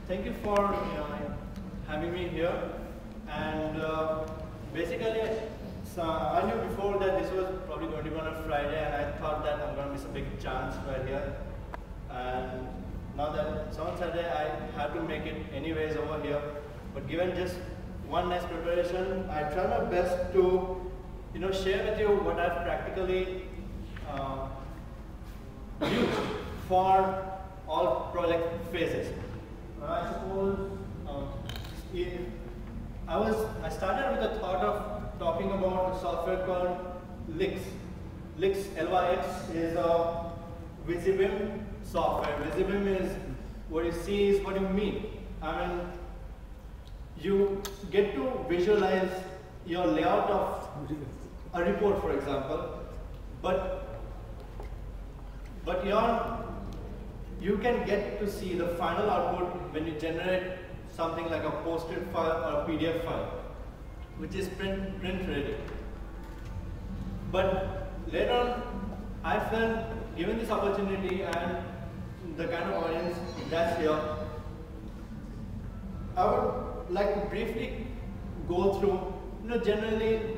thank you for having me here. And basically, so I knew before that this was probably going to be on a Friday, and I thought that I'm going to miss a big chance right here. And now that it's on Saturday, I had to make it anyways over here. But given just one nice preparation, I try my best to share with you what I've practically used for all project phases. I suppose I started with the thought of talking about a software called LYX. LYX, L-Y-X, is a Visibim software. Visibim is what you see is what you mean. I mean, you get to visualize your layout of a report, for example, but you can get to see the final output when you generate something like a posted file or a PDF file, which is print ready. But later on, I felt, given this opportunity and the kind of audience that's here, I would like to briefly go through, generally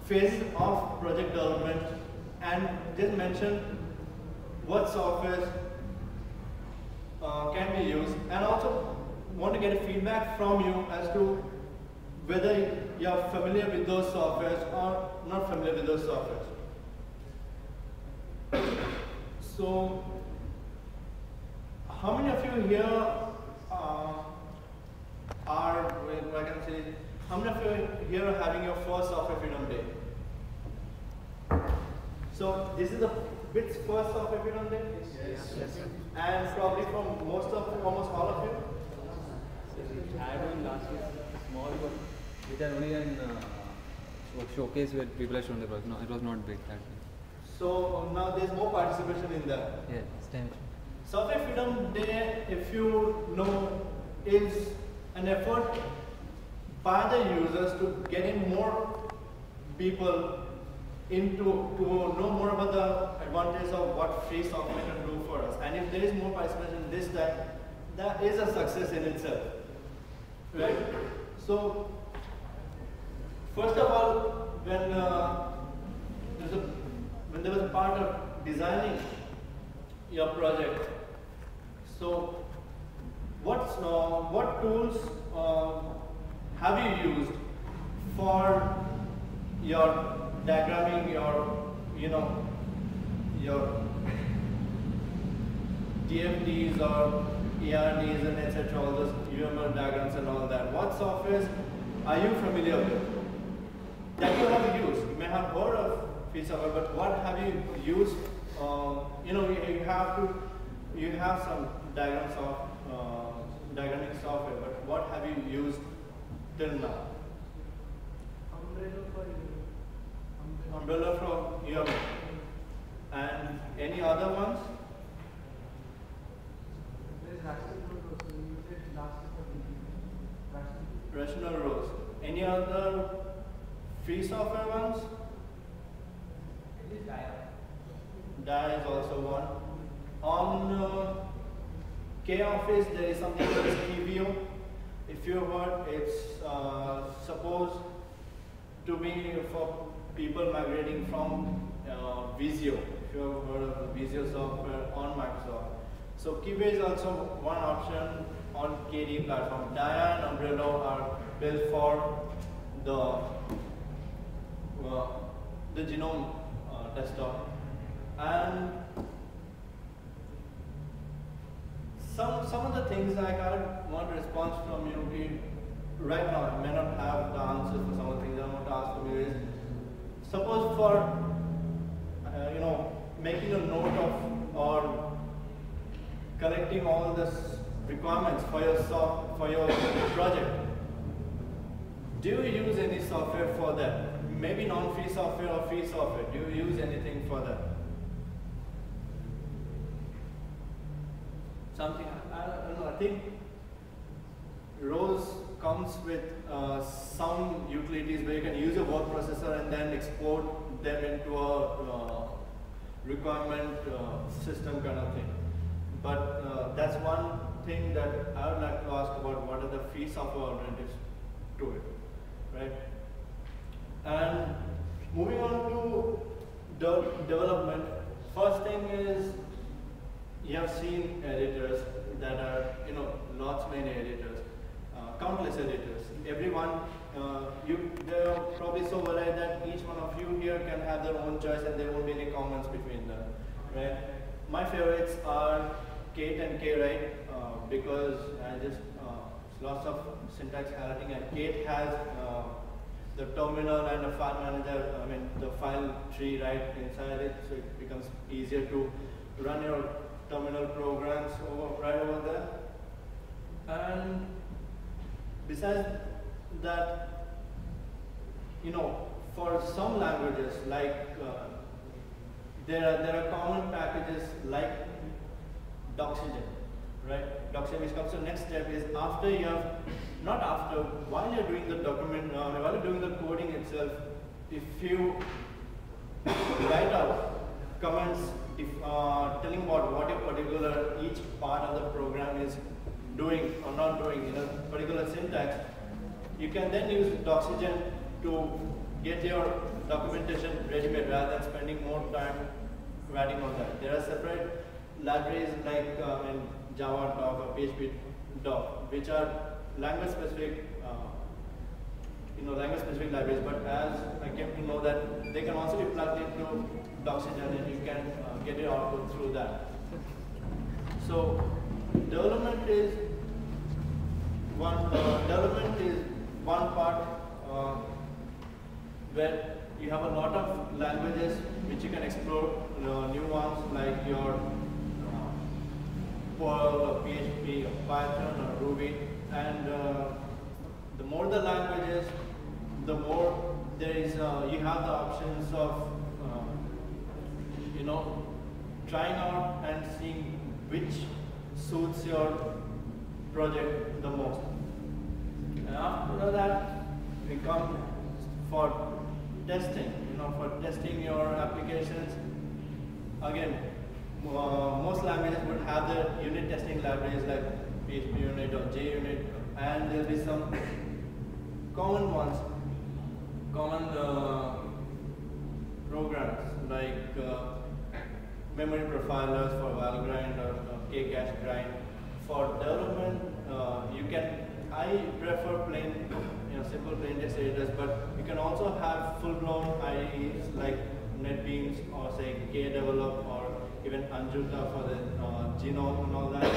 phases of project development and just mention what software can be used, and also want to get a feedback from you as to whether you're familiar with those softwares or not familiar with those softwares. So, how many of you here how many of you here are having your first Software Freedom Day? So, this is the which first Software Freedom Day? Yes. And probably from almost all of you? I had one last year, small one, which are only in showcase where people are showing the product. No, it was not big that way. So now there's more participation in that. Yeah, STEM. Software Freedom Day, if you know, is an effort by the users to getting more people to know more about the advantage of what free software can do for us. And if there is more participation in this, that is a success in itself. Right? So, first of all, when there was a part of designing your project, so what tools have you used for your diagramming your DFDs or ERDs and etc., all those UML diagrams and all that? What softwares are you familiar with that you have used? You may have heard of free software, but what have you used? You have some diagramming software, but what have you used till now? Umbrella from UML. And any other ones? Rational rows. Any other free software ones? Dia is also one. On K-Office, there is something called KVO. If you heard, it's supposed to be for people migrating from Visio. If you have heard of the Visio software on Microsoft. So KVO is also one option on KD platform. Dia and Umbrella are built for the genome desktop. And some of the things I want a response from you right now. I may not have the answers for some of the things I want to ask from you is, suppose for making a note of or collecting all the requirements for your project, do you use any software for that? Maybe non-free software or free software. Do you use anything for that? Something, I don't know, I think ROS comes with some utilities where you can use a word processor and then export them into a requirement system kind of thing. But that's one thing that I would like to ask about what are the free software alternatives to it, right? And moving on to development, first thing is you have seen editors that are, lots many editors, countless editors. Everyone, they're probably so varied that each one of you here can have their own choice and there won't be any comments between them, right? My favorites are Kate and K-Write because I just, lots of syntax highlighting, and Kate has the terminal and the file manager, the file tree right inside it, so it becomes easier to run your terminal programs right over there. And besides that, for some languages, like there are common packages like Doxygen, right? Doxygen, which comes to the next step is after you have, not after, while you're doing the document, while you're doing the coding itself, if you write out comments telling about what a particular, each part of the program is doing or not doing in a particular syntax, you can then use Doxygen to get your documentation ready-made rather than spending more time writing on that. There are separate libraries like in Java doc or PHP doc, which are language-specific, language-specific libraries. But as I came to know that they can also be plugged into Doxygen, and you can get your output through that. So development is one part where you have a lot of languages which you can explore, new ones like your Perl or PHP or Python or Ruby, and the more the languages, the more there is you have the options of trying out and seeing which suits your project the most. And after that, we come for testing. For testing your applications. Again, most languages would have their unit testing libraries like PHP unit or JUnit, and there'll be some common ones, common programs like memory profilers for Valgrind or Kcache grind. For development, I prefer plain, simple plain text editors, but you can also have full-blown IDEs like NetBeans or say KDevelop or even Anjuta for the genome and all that.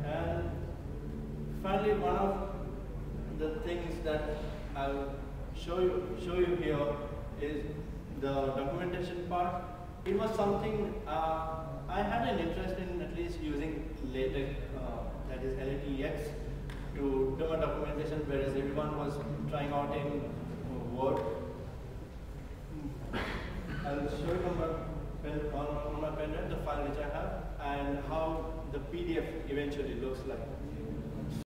And finally, one of the things that I'll show you here is the documentation part. It was something I had an interest in at least using LaTeX, that is LaTeX, to do my documentation, whereas everyone was trying out in Word. I'll show you on my pen drive the file which I have and how the PDF eventually looks like.